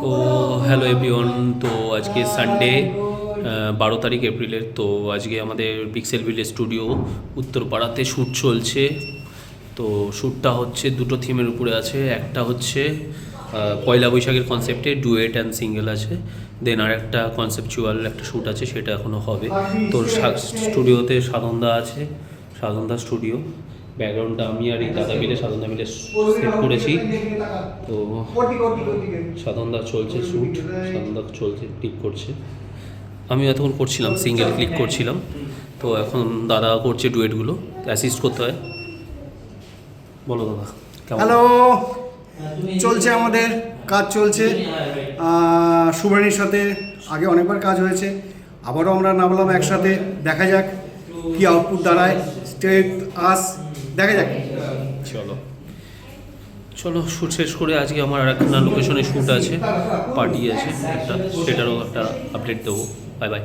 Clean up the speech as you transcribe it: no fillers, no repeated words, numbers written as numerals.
তো hello everyone, তো আজকে সানডে 12 তারিখ এপ্রিলের। তো আজকে আমাদের পিক্সেল ভিলেজ স্টুডিও উত্তরপাড়াতে শ্যুট চলছে। তো শ্যুটটা হচ্ছে দুটো থিমের উপরে আছে। একটা হচ্ছে পয়লা বৈশাখের কনসেপ্টে ডুয়েট অ্যান্ড সিঙ্গেল আছে, দেন আর একটা কনসেপচুয়াল একটা শ্যুট আছে, সেটা এখনও হবে। তো স্টুডিওতে সাধনদা আছে, সাধনদা স্টুডিও। ব্যাকগ্রাউন্ডটা আমি আর এই দাদা মিলে সাধনদা মিলে সেট করেছি। তো সাধনদা চলছে শ্যুট, সাধনদা চলছে ক্লিক করছে, আমি এতক্ষণ করছিলাম সিঙ্গেল ক্লিক করছিলাম। তো এখন দাদা করছে ডুয়েটগুলো, অ্যাসিস্ট করতে হয়। বলো দাদা কেমন? হ্যালো, চলছে আমাদের কাজ চলছে। সুবর্ণীর সাথে আগে অনেকবার কাজ হয়েছে, আবারও আমরা নামলাম একসাথে। দেখা যাক কি আউটপুট দাঁড়ায়। স্টেট আস, দেখা যাক। চলো চলো শ্যুট শেষ করে আজকে আমার আর একটা লোকেশনে শ্যুট আছে, পার্টি আছে একটা, সেটারও একটা আপডেট দেবো। Bye bye.